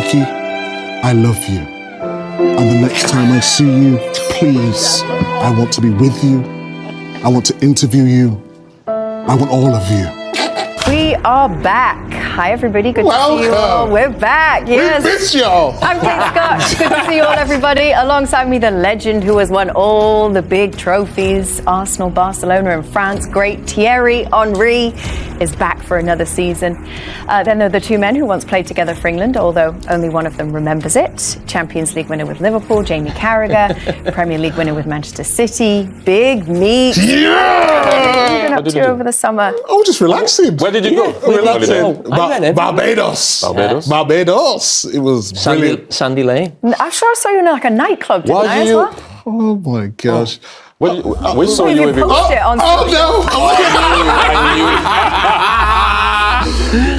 Ricky, I love you. And the next time I see you, please, I want to be with you. I want to interview you. I want all of you. We are back. Hi, everybody. Good to see you all. Welcome. We're back. Yes. We miss y'all. I'm Kate Scott. Good to see you all, everybody. Alongside me, the legend who has won all the big trophies, Arsenal, Barcelona, and France. Great Thierry Henry is back for another season. Then there are the two men who once played together for England, although only one of them remembers it. Champions League winner with Liverpool, Jamie Carragher. Premier League winner with Manchester City. Big Meat. Yeah! What have you been up to over the summer? Oh, just relaxing. Where did you go? Relaxing. Barbados. Barbados. It was brilliant. Sandy Lane. I'm sure I saw you in like a nightclub, didn't I, as well? Oh my gosh. We saw Well, you you with your... posted it on social.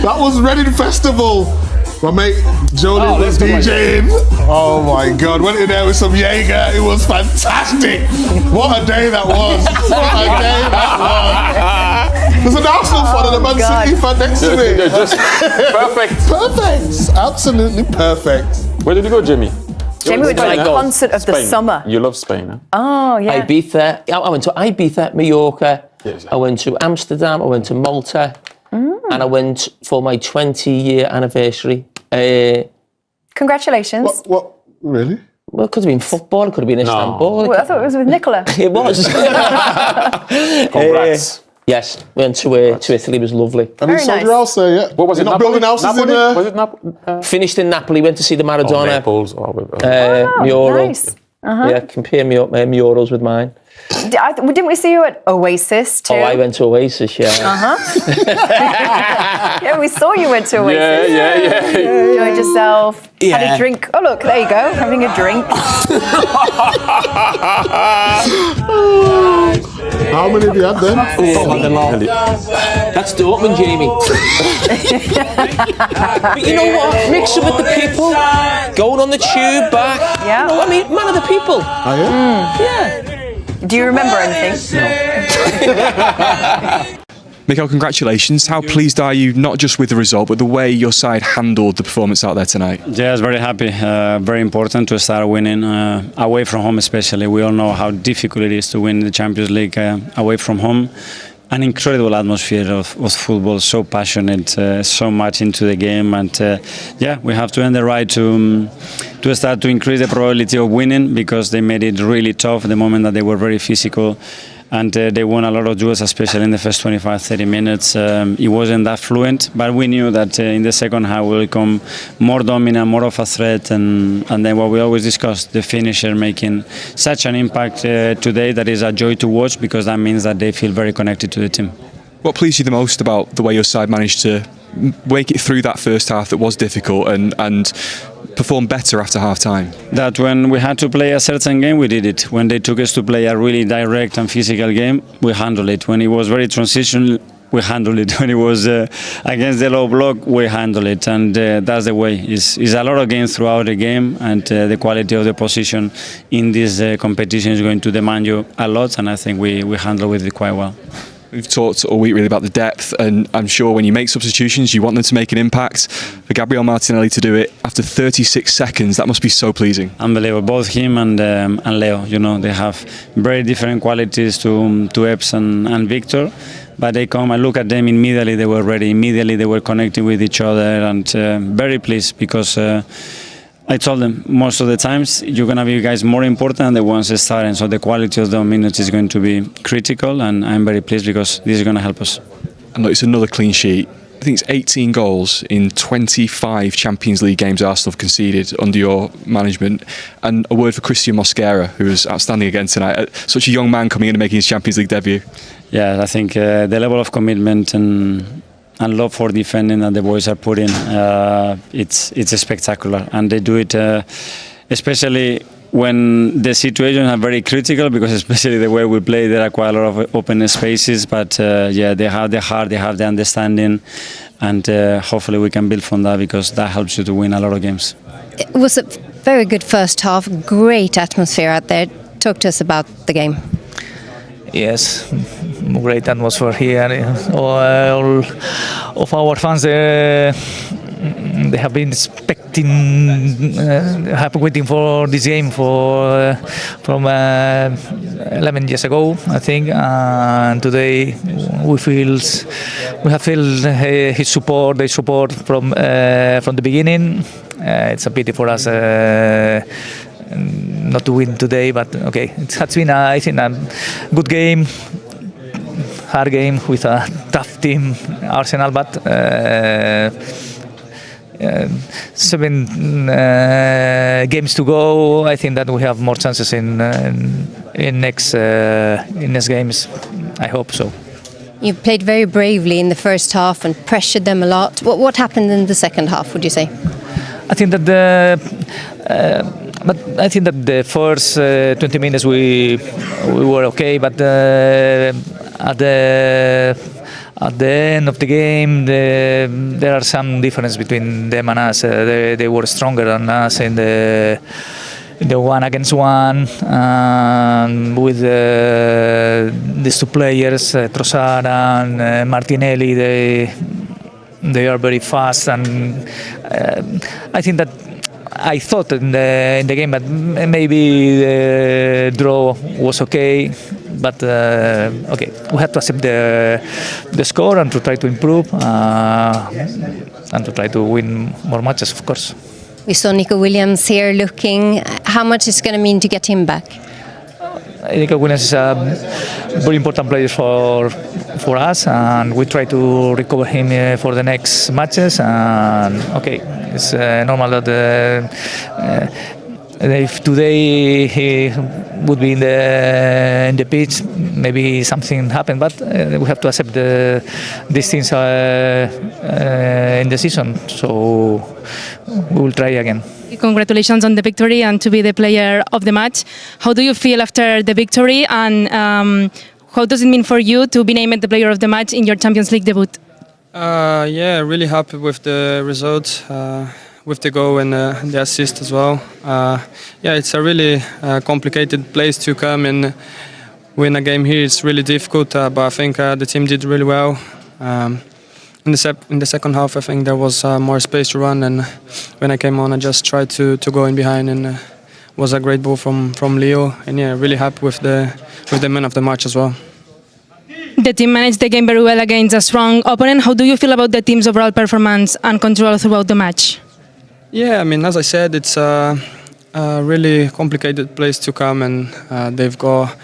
That was Reading Festival. My mate Jolie was DJing. Oh my God. Went in there with some Jaeger. It was fantastic. What a day that was. What a day that was. There's an Arsenal fan and a Man City fan next to me. They're just perfect. Perfect. Absolutely perfect. Where did you go, Jimmy? Jamie went to Spain, the huh? concert of the Spain. summer. You love Spain, huh? Oh, yeah. Ibiza. I went to Ibiza, Mallorca. Yes. I went to Amsterdam. I went to Malta. And I went for my 20-year anniversary. Congratulations. What? Really? Well, it could have been football. It could have been Istanbul. Well, I thought it was with Nicola. It was. Congrats. Yes, went to Italy. It was lovely. And you Very sold nice. your house there, yeah? What was You're it? not building houses Napoli? in there? Was it Napoli? Finished in Napoli. Went to see the Maradona Naples. mural. Nice. Yeah, compare murals with mine. Didn't we see you at Oasis too? Oh, I went to Oasis, yeah. Yeah, we saw you went to Oasis. Yeah. Enjoyed yourself. Had Yeah. a drink. Oh, look, there you go. Having a drink. How many have you had then? That's Dortmund, Jamie. But you know what? Mix it with the people. Going on the tube back. Yeah. You know what I mean? Man of the people. Oh, yeah? Yeah. Do you remember anything? Mikel, congratulations. How pleased are you, not just with the result, but the way your side handled the performance out there tonight? Yes, very happy. Very important to start winning away from home, especially. We all know how difficult it is to win the Champions League away from home. An incredible atmosphere of football, so passionate, so much into the game, and we have to earn the right to start to increase the probability of winning, because they made it really tough the moment that they were very physical. And they won a lot of duels, especially in the first 25-30 minutes. It wasn't that fluent, but we knew that in the second half we will become more dominant, more of a threat, and then what we always discuss, the finisher making such an impact today that is a joy to watch, because that means that they feel very connected to the team. What pleased you the most about the way your side managed to make it through that first half that was difficult and perform better after half-time? That when we had to play a certain game, we did it. When they took us to play a really direct and physical game, we handled it. When it was very transitional, we handled it. When it was against the low block, we handled it. And that's the way. It's a lot of games throughout the game, and the quality of the position in this competition is going to demand you a lot, and I think we handle with it quite well. We've talked all week really about the depth, and I'm sure when you make substitutions, you want them to make an impact. For Gabriel Martinelli to do it after 36 seconds, that must be so pleasing. Unbelievable. Both him and Leo, they have very different qualities to Epps and Victor. But they come, I look at them, immediately they were ready, immediately they were connecting with each other, and very pleased, because I told them most of the times you're going to be guys more important than the ones starting, so the quality of the minutes is going to be critical, and I'm very pleased because this is going to help us. And look, it's another clean sheet. I think it's 18 goals in 25 Champions League games Arsenal have conceded under your management. And a word for Christian Mosquera, who was outstanding again tonight. Such a young man coming in and making his Champions League debut. Yeah, I think the level of commitment and love for defending that the boys are putting, it's spectacular, and they do it especially when the situations are very critical, because especially the way we play, there are quite a lot of open spaces, but they have the heart, they have the understanding, and hopefully we can build from that, because that helps you to win a lot of games. It was a very good first half, great atmosphere out there. Talk to us about the game. Yes, great atmosphere here. All of our fans, they have been spectacular. have been waiting for this game from 11 years ago, I think. And today we have felt his support, the support from the beginning. It's a pity for us not to win today, but okay, it has been I think a good game. Hard game with a tough team, Arsenal, but 7 games to go. I think that we have more chances in next games. I hope so. You played very bravely in the first half and pressured them a lot. What happened in the second half, would you say? I think that the first 20 minutes we were okay, but at the end of the game, there are some difference between them and us. They were stronger than us in the 1-against-1, with these 2 players, Trossard and Martinelli. They are very fast, and I think that I thought in the game that maybe the draw was okay. But okay, we have to accept the score and to try to improve and to try to win more matches, of course. We saw Nico Williams here looking. How much is it going to mean to get him back? Nico Williams is a very important player for us, and we try to recover him for the next matches. And okay, it's normal that if today he would be in the pitch, maybe something happened, but we have to accept these things in the season. So we will try again. Congratulations on the victory and to be the player of the match. How do you feel after the victory, and how does it mean for you to be named the player of the match in your Champions League debut? Yeah, really happy with the result, with the goal and the assist as well. Yeah, it's a really complicated place to come and win a game here. It's really difficult, but I think the team did really well. In the second half, I think there was more space to run, and when I came on, I just tried to go in behind, and was a great ball from Leo. And yeah, really happy with the man of the match as well. The team managed the game very well against a strong opponent. How do you feel about the team's overall performance and control throughout the match? Yeah, I mean, as I said, it's a really complicated place to come, and they've got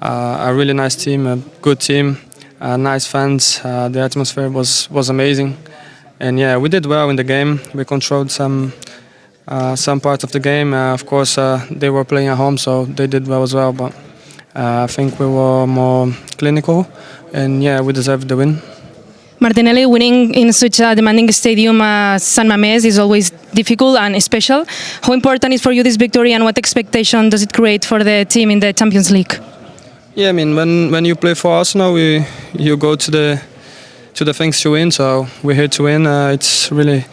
a really nice team, a good team. Nice fans. The atmosphere was amazing, and yeah, we did well in the game. We controlled some parts of the game. Of course, they were playing at home, so they did well as well. But I think we were more clinical, and yeah, we deserved the win. Martinelli, winning in such a demanding stadium as San Mamés is always difficult and special. How important is for you this victory, and what expectation does it create for the team in the Champions League? Yeah, I mean, when you play for Arsenal, you go to the things to win. So we're here to win. It's really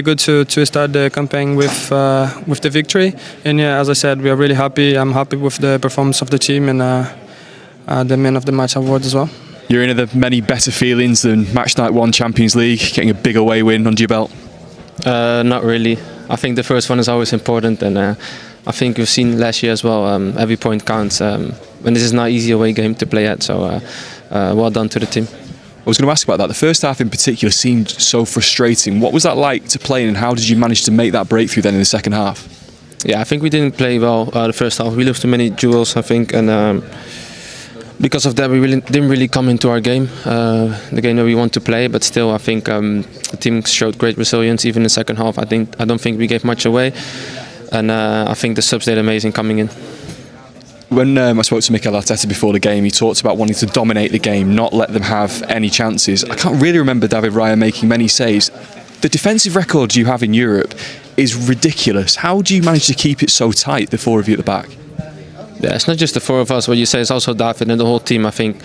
good to start the campaign with the victory. And yeah, as I said, we are really happy. I'm happy with the performance of the team and the man of the match award as well. You're in the many better feelings than match night 1 Champions League, getting a big away win under your belt. Not really. I think the first one is always important, and I think we've seen last year as well. Every point counts. And this is not an easy away game to play at, so well done to the team. I was going to ask about that. The first half in particular seemed so frustrating. What was that like to play in, and how did you manage to make that breakthrough then in the second half? Yeah, I think we didn't play well the first half. We lost too many duels, I think, and because of that we didn't really come into our game, the game that we want to play. But still, I think the team showed great resilience even in the second half. I don't think we gave much away, and I think the subs did amazing coming in. When I spoke to Mikel Arteta before the game, he talked about wanting to dominate the game, not let them have any chances. I can't really remember David Raya making many saves. The defensive record you have in Europe is ridiculous. How do you manage to keep it so tight, the 4 of you at the back? Yeah, it's not just the 4 of us. What you say is also David and the whole team. I think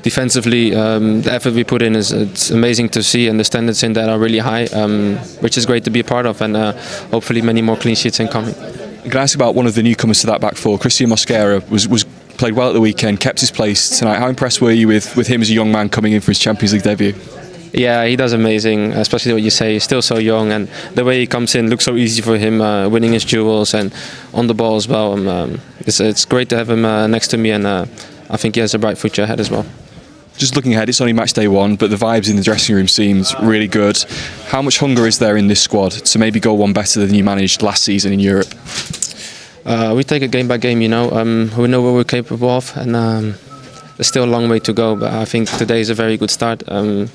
defensively, the effort we put in it's amazing to see, and the standards in that are really high, which is great to be a part of, and hopefully many more clean sheets incoming. I'm going to ask about one of the newcomers to that back 4. Christian Mosquera was played well at the weekend, kept his place tonight. How impressed were you with him as a young man coming in for his Champions League debut? Yeah, he does amazing, especially what you say. He's still so young, and the way he comes in looks so easy for him, winning his duels and on the ball as well. It's great to have him next to me, and I think he has a bright future ahead as well. Just looking ahead, it's only match day 1, but the vibes in the dressing room seemed really good. How much hunger is there in this squad to maybe go one better than you managed last season in Europe? We take it game by game, you know. We know what we're capable of, and there's still a long way to go. But I think today is a very good start, and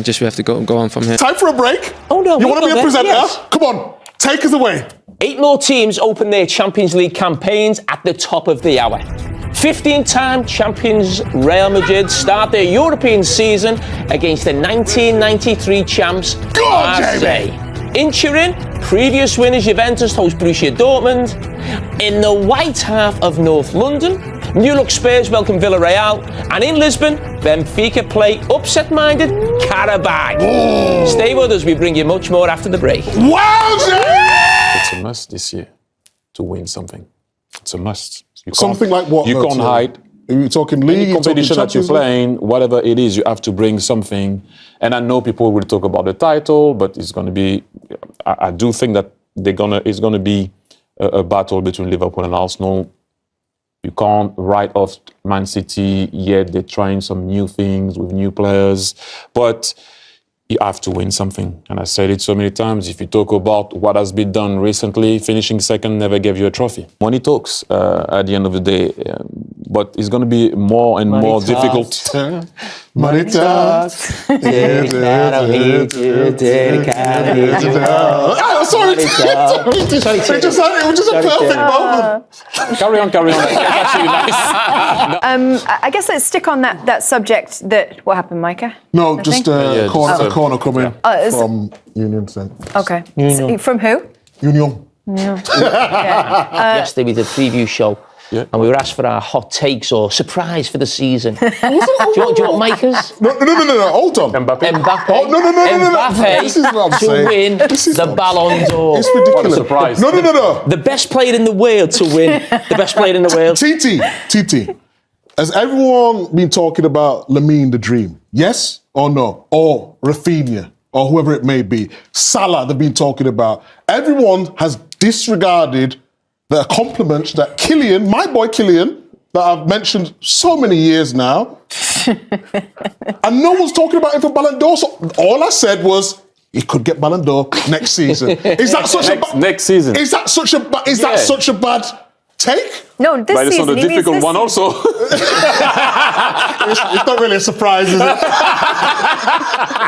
just we have to go on from here. Time for a break. Oh no, you want to be a presenter? Yes. Come on, take us away. 8 more teams open their Champions League campaigns at the top of the hour. 15-time champions Real Madrid start their European season against the 1993 champs Marseille. In Turin, previous winners Juventus host Borussia Dortmund. In the white half of North London, New Look Spurs welcome Villarreal. And in Lisbon, Benfica play upset-minded Qarabag. Stay with us, we bring you much more after the break. Wow, Jay! It's a must this year to win something. It's a must. Something like what? You can't hide. Are you talking league? Any competition that you're playing, whatever it is, you have to bring something. And I know people will talk about the title, but it's going to be. I do think that it's going to be a battle between Liverpool and Arsenal. You can't write off Man City yet. They're trying some new things with new players, but you have to win something. And I said it so many times. If you talk about what has been done recently, finishing second never gave you a trophy. Money talks at the end of the day, but it's going to be more and more difficult. Money talks. Sorry, it was just a perfect moment. Carry on. That's actually nice. I guess let's stick on that subject. What happened, Micah? No, just a corner coming from Union. Okay. So, from who? Union. Yesterday we did a preview show. Yeah. And we were asked for our hot takes or surprise for the season. do you want Micah's? No, hold on. Mbappe. Oh, no. Mbappe This is what I'm to saying. win the Ballon d'Or. It's ridiculous. What a surprise. No. The best player in the world to win the best player in the world. TT. Has everyone been talking about Lamine the Dream? Yes or no? Or Rafinha? Or whoever it may be. Salah they've been talking about. Everyone has disregarded the compliments that Kylian, my boy Kylian, that I've mentioned so many years now, and no one's talking about him for Ballon d'Or. So all I said was he could get Ballon d'Or next season. Is that such next season? Is that such a bad take? No, this but it's season. not a difficult one also. It's not really a surprise, is it?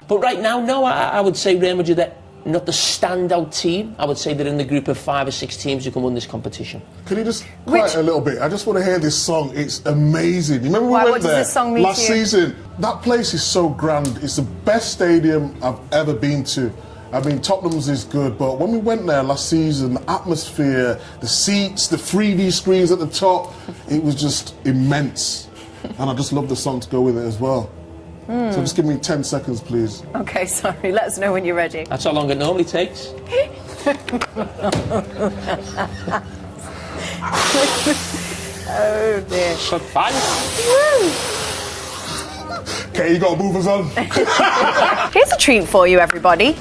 But right now, no, I would say Real Madrid are not the standout team. I would say they're in the group of 5 or 6 teams who can win this competition. Can you just quiet a little bit? I just want to hear this song. It's amazing. You remember we went what does there this song mean last to you? season? That place is so grand. It's the best stadium I've ever been to. I mean, Tottenham's is good, but when we went there last season, the atmosphere, the seats, the 3D screens at the top, it was just immense. And I just love the song to go with it as well. So just give me 10 seconds, please. Okay, sorry. Let us know when you're ready. That's how long it normally takes. Oh dear. Fine. Okay, you got to move us on. Here's a treat for you, everybody.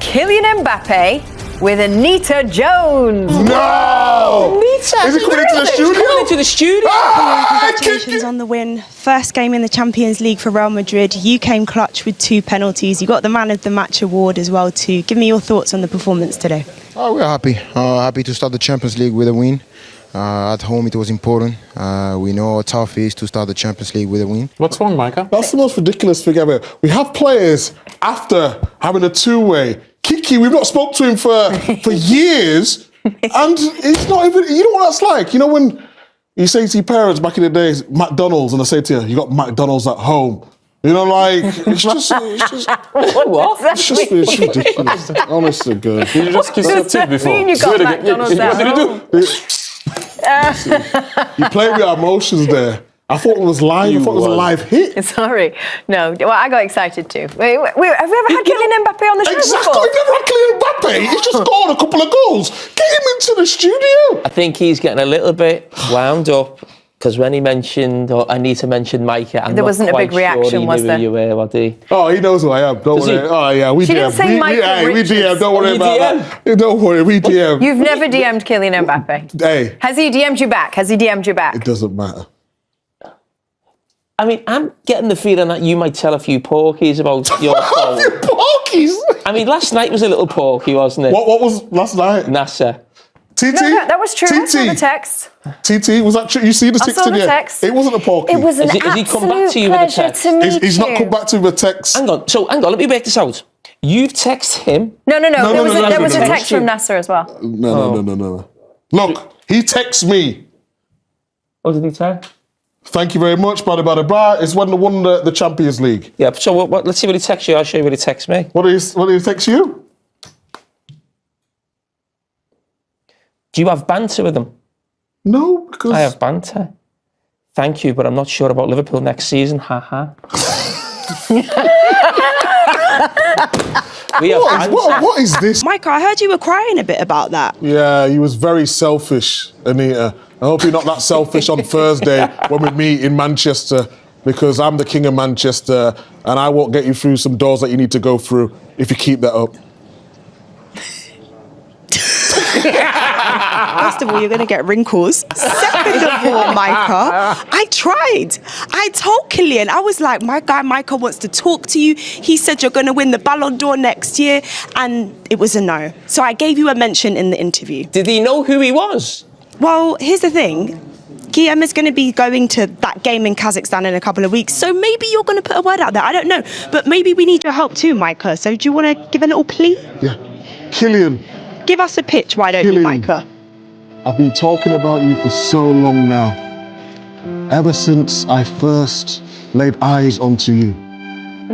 Kylian Mbappe with Anita Jones. No! Anita! Is he coming into the studio? Coming into the studio. Congratulations on the win. First game in the Champions League for Real Madrid. You came clutch with 2 penalties. You got the Man of the Match award as well too. Give me your thoughts on the performance today. Oh, we're happy. Happy to start the Champions League with a win. At home it was important. We know how tough it is to start the Champions League with a win. What's wrong, Micah? That's the most ridiculous thing ever. We have players after having a two-way. Kiki, we've not spoke to him for years, and it's not even. You know what that's like. You know when you say to your parents back in the days, McDonald's, and they say to you, "You got McDonald's at home." You know, like it's just what? It's ridiculous. Honestly, good. Did you just kiss your teeth before? You got McDonald's at home. What did you do? You play with our emotions there. I thought it was live. I thought it was a live hit. Sorry. No, well, I got excited too. Have we ever had Kylian Mbappe on the show Exactly. before? We've never had Kylian Mbappe. He's just scored a couple of goals. Get him into the studio. I think he's getting a little bit wound up Because when he mentioned, or Anita mentioned Micah, I'm There not wasn't a quite big reaction, sure he was knew there? who you were, was he? Oh, he knows who I am. Don't Does he? worry. Oh, yeah, we She DM. didn't say Michael we Richards. DM. Don't worry you about that. Don't worry, we DM. You've never DM'd Kylian Mbappe. Hey, Has he DM'd you back? Has he DM'd you back? it doesn't matter. I mean, I'm getting the feeling that you might tell a few porkies about your phone. Porkies. I mean, last night was a little porky, wasn't it? What was last night? NASA. TT? No, that was true. I saw the TT. text. TT, was that true? You see the I text saw the again? text. It wasn't a porky. It was an Has he come back to you absolute with a pleasure text? to meet He's not you. come back to me with a text. Hang on, let me work this out. You've texted him. No. No, There was a no. text from Nasser as well. No. Look, he texts me. What did he say? Thank you very much, blah, blah, blah, blah. It's when they won the Champions League. Yeah, so what, let's see what he texts you. I'll show you what he texts me. What did he text you? Do you have banter with him? No, because... I have banter. Thank you, but I'm not sure about Liverpool next season. Ha. We have banter. What is this? Micah, I heard you were crying a bit about that. Yeah, he was very selfish, Anita. I hope you're not that selfish on Thursday when we meet in Manchester, because I'm the king of Manchester and I won't get you through some doors that you need to go through if you keep that up. First of all, you're going to get wrinkles. Second of all, Micah, I tried. I told Kylian, I was like, my guy Micah wants to talk to you. He said you're going to win the Ballon d'Or next year, and it was a no. So I gave you a mention in the interview. Did he know who he was? Well, here's the thing. Guillaume is going to be going to that game in Kazakhstan in a couple of weeks, so maybe you're going to put a word out there. I don't know. But maybe we need your help too, Micah. So do you want to give a little plea? Yeah. Kylian. Give us a pitch, why don't you, Micah? I've been talking about you for so long now. Ever since I first laid eyes onto you,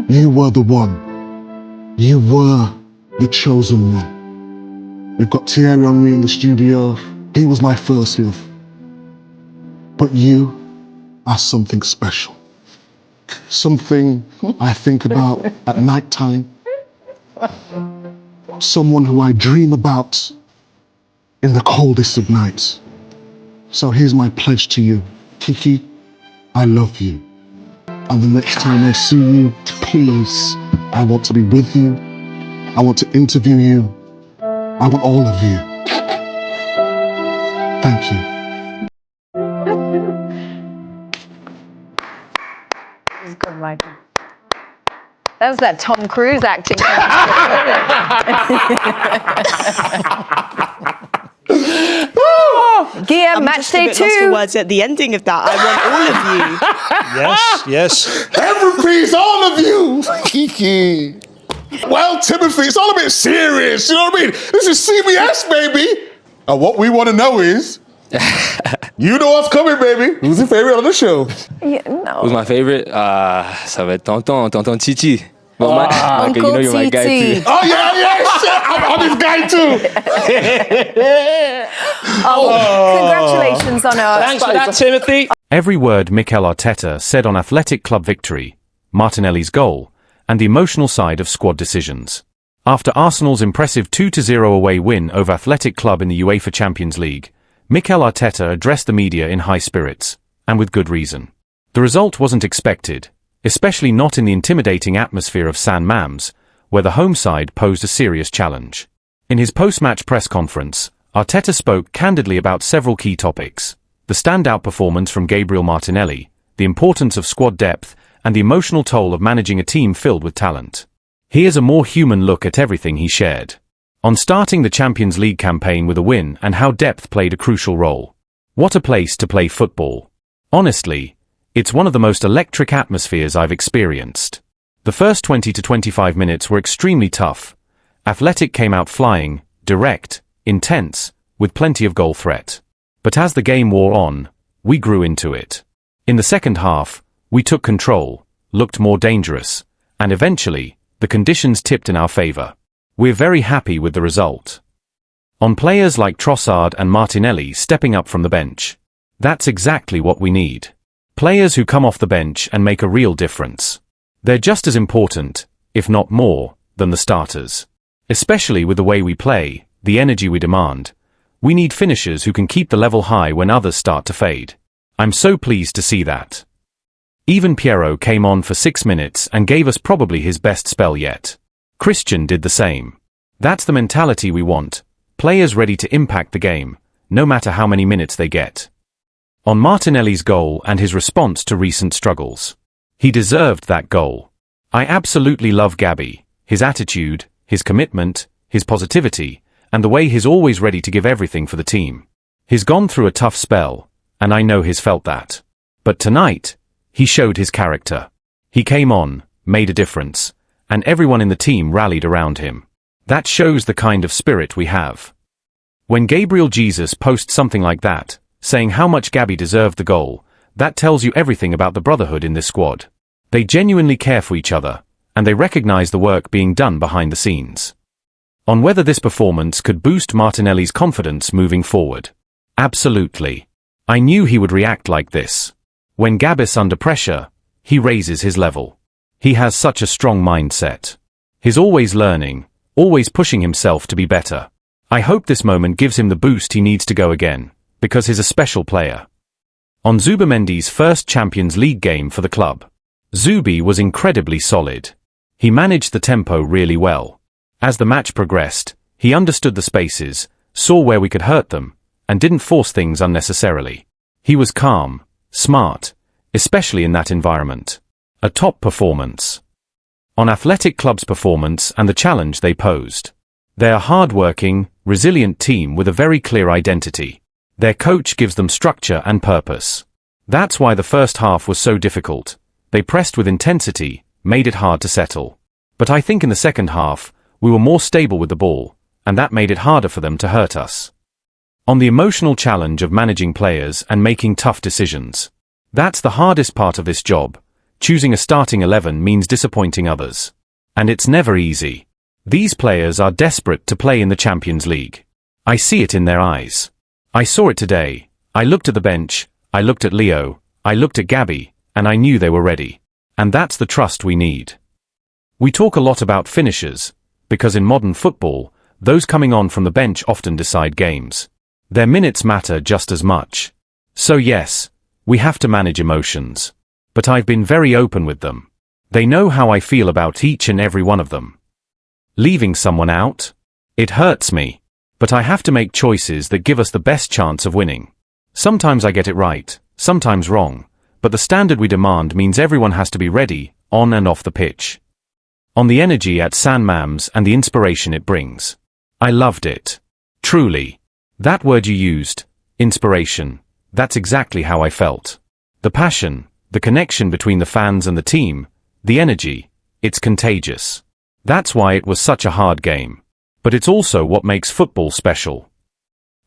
you were the one. You were the chosen one. We've got Thierry on me in the studio. He was my first love. But you are something special. Something I think about at night time. Someone who I dream about in the coldest of nights. So here's my pledge to you. Kiki, I love you. And the next time I see you, please, I want to be with you. I want to interview you. I want all of you. Thank you. That was good, Michael. That was that Tom Cruise acting. Guillaume, match day 2. Lost for words at the ending of that. I want all of you. Yes. Every piece, all of you. Kiki. Well, Timothy, it's all a bit serious. You know what I mean? This is CBS, baby. And what we want to know is, you know what's coming, baby. Who's your favorite on the show? Yeah, no. Who's my favorite? Ça va être Tonton Titi. But Uncle you know you're my guy Titi. too. Oh, yeah, shit. I'm his guy, too. Congratulations on our... Thanks for that, Timothy. Every word Mikel Arteta said on Athletic Club victory, Martinelli's goal, and the emotional side of squad decisions. After Arsenal's impressive 2-0 away win over Athletic Club in the UEFA Champions League, Mikel Arteta addressed the media in high spirits, and with good reason. The result wasn't expected, especially not in the intimidating atmosphere of San Mamés, where the home side posed a serious challenge. In his post-match press conference, Arteta spoke candidly about several key topics: the standout performance from Gabriel Martinelli, the importance of squad depth, and the emotional toll of managing a team filled with talent. Here's a more human look at everything he shared. On starting the Champions League campaign with a win and how depth played a crucial role. What a place to play football. Honestly, it's one of the most electric atmospheres I've experienced. The first 20 to 25 minutes were extremely tough. Athletic came out flying, direct, intense, with plenty of goal threat. But as the game wore on, we grew into it. In the second half, we took control, looked more dangerous, and eventually, the conditions tipped in our favour. We're very happy with the result. On players like Trossard and Martinelli stepping up from the bench. That's exactly what we need. Players who come off the bench and make a real difference. They're just as important, if not more, than the starters. Especially with the way we play, the energy we demand. We need finishers who can keep the level high when others start to fade. I'm so pleased to see that. Even Piero came on for 6 minutes and gave us probably his best spell yet. Christian did the same. That's the mentality we want, players ready to impact the game, no matter how many minutes they get. On Martinelli's goal and his response to recent struggles. He deserved that goal. I absolutely love Gabby, his attitude, his commitment, his positivity, and the way he's always ready to give everything for the team. He's gone through a tough spell, and I know he's felt that. But tonight, he showed his character. He came on, made a difference, and everyone in the team rallied around him. That shows the kind of spirit we have. When Gabriel Jesus posts something like that, saying how much Gabby deserved the goal, that tells you everything about the brotherhood in this squad. They genuinely care for each other, and they recognize the work being done behind the scenes. On whether this performance could boost Martinelli's confidence moving forward. Absolutely. I knew he would react like this. When Gabby's under pressure, he raises his level. He has such a strong mindset. He's always learning, always pushing himself to be better. I hope this moment gives him the boost he needs to go again, because he's a special player. On Zubamendi's first Champions League game for the club, Zubi was incredibly solid. He managed the tempo really well. As the match progressed, he understood the spaces, saw where we could hurt them, and didn't force things unnecessarily. He was calm, smart, especially in that environment. A top performance. On Athletic Club's performance and the challenge they posed. They're a hard-working, resilient team with a very clear identity. Their coach gives them structure and purpose. That's why the first half was so difficult. They pressed with intensity, made it hard to settle. But I think in the second half, we were more stable with the ball, and that made it harder for them to hurt us. On the emotional challenge of managing players and making tough decisions. That's the hardest part of this job. Choosing a starting 11 means disappointing others. And it's never easy. These players are desperate to play in the Champions League. I see it in their eyes. I saw it today. I looked at the bench, I looked at Leo, I looked at Gabby, and I knew they were ready. And that's the trust we need. We talk a lot about finishers, because in modern football, those coming on from the bench often decide games. Their minutes matter just as much. So yes, we have to manage emotions. But I've been very open with them. They know how I feel about each and every one of them. Leaving someone out? It hurts me. But I have to make choices that give us the best chance of winning. Sometimes I get it right, sometimes wrong, but the standard we demand means everyone has to be ready, on and off the pitch. On the energy at San Mam's and the inspiration it brings. I loved it. Truly. That word you used, inspiration, that's exactly how I felt. The passion, the connection between the fans and the team, the energy, it's contagious. That's why it was such a hard game. But it's also what makes football special.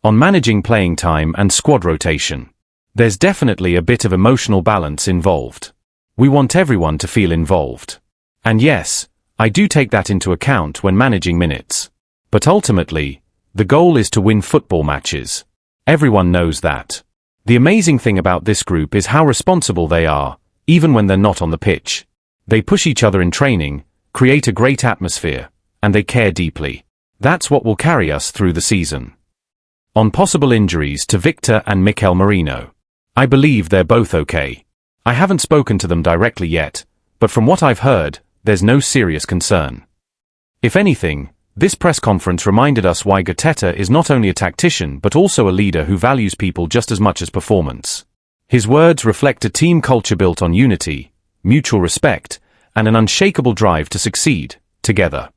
On managing playing time and squad rotation, there's definitely a bit of emotional balance involved. We want everyone to feel involved. And yes, I do take that into account when managing minutes. But ultimately, the goal is to win football matches. Everyone knows that. The amazing thing about this group is how responsible they are, even when they're not on the pitch. They push each other in training, create a great atmosphere, and they care deeply. That's what will carry us through the season. On possible injuries to Victor and Mikel Merino. I believe they're both okay. I haven't spoken to them directly yet, but from what I've heard, there's no serious concern. If anything, this press conference reminded us why Arteta is not only a tactician but also a leader who values people just as much as performance. His words reflect a team culture built on unity, mutual respect, and an unshakable drive to succeed, together.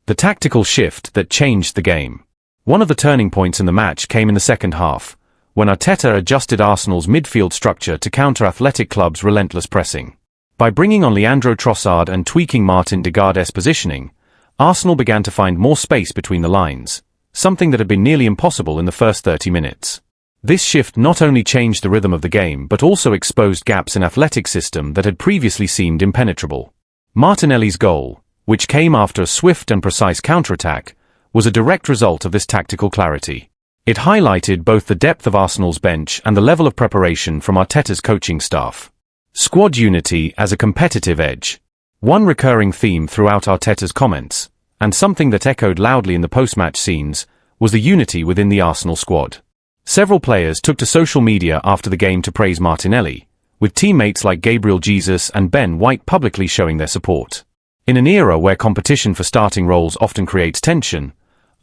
The tactical shift that changed the game. One of the turning points in the match came in the second half, when Arteta adjusted Arsenal's midfield structure to counter Athletic Club's relentless pressing. By bringing on Leandro Trossard and tweaking Martin Odegaard's positioning, Arsenal began to find more space between the lines, something that had been nearly impossible in the first 30 minutes. This shift not only changed the rhythm of the game but also exposed gaps in Athletic's system that had previously seemed impenetrable. Martinelli's goal, which came after a swift and precise counterattack, was a direct result of this tactical clarity. It highlighted both the depth of Arsenal's bench and the level of preparation from Arteta's coaching staff. Squad unity as a competitive edge. One recurring theme throughout Arteta's comments, and something that echoed loudly in the post-match scenes, was the unity within the Arsenal squad. Several players took to social media after the game to praise Martinelli, with teammates like Gabriel Jesus and Ben White publicly showing their support. In an era where competition for starting roles often creates tension,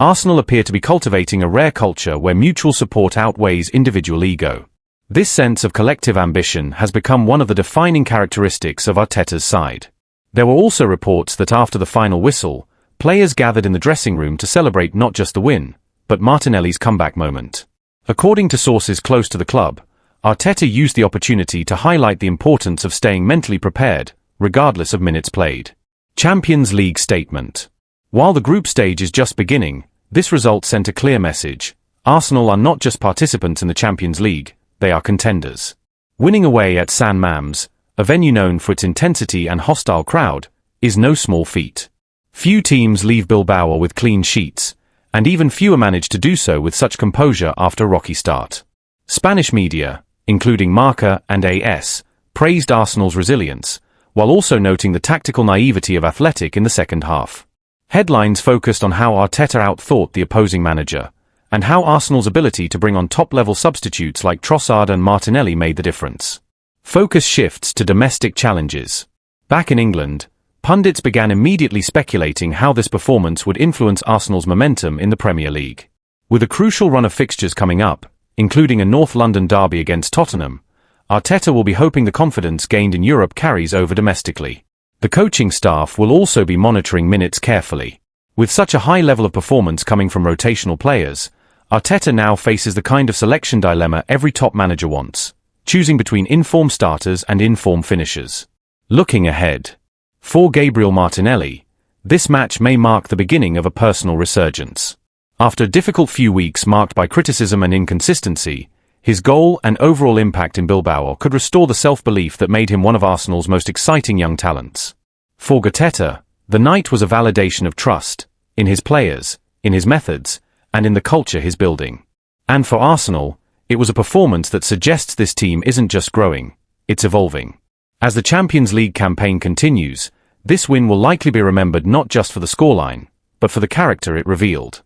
Arsenal appear to be cultivating a rare culture where mutual support outweighs individual ego. This sense of collective ambition has become one of the defining characteristics of Arteta's side. There were also reports that after the final whistle, players gathered in the dressing room to celebrate not just the win, but Martinelli's comeback moment. According to sources close to the club, Arteta used the opportunity to highlight the importance of staying mentally prepared, regardless of minutes played. Champions League statement. While the group stage is just beginning, this result sent a clear message. Arsenal are not just participants in the Champions League, they are contenders. Winning away at San Mamés, a venue known for its intensity and hostile crowd, is no small feat. Few teams leave Bilbao with clean sheets, and even fewer manage to do so with such composure after a rocky start. Spanish media, including Marca and AS, praised Arsenal's resilience, while also noting the tactical naivety of Athletic in the second half. Headlines focused on how Arteta outthought the opposing manager, and how Arsenal's ability to bring on top-level substitutes like Trossard and Martinelli made the difference. Focus shifts to domestic challenges. Back in England, pundits began immediately speculating how this performance would influence Arsenal's momentum in the Premier League. With a crucial run of fixtures coming up, including a North London derby against Tottenham, Arteta will be hoping the confidence gained in Europe carries over domestically. The coaching staff will also be monitoring minutes carefully. With such a high level of performance coming from rotational players, Arteta now faces the kind of selection dilemma every top manager wants, choosing between in-form starters and in-form finishers. Looking ahead. For Gabriel Martinelli, this match may mark the beginning of a personal resurgence. After a difficult few weeks marked by criticism and inconsistency, his goal and overall impact in Bilbao could restore the self-belief that made him one of Arsenal's most exciting young talents. For Arteta, the night was a validation of trust, in his players, in his methods, and in the culture he's building. And for Arsenal, it was a performance that suggests this team isn't just growing, it's evolving. As the Champions League campaign continues, this win will likely be remembered not just for the scoreline, but for the character it revealed.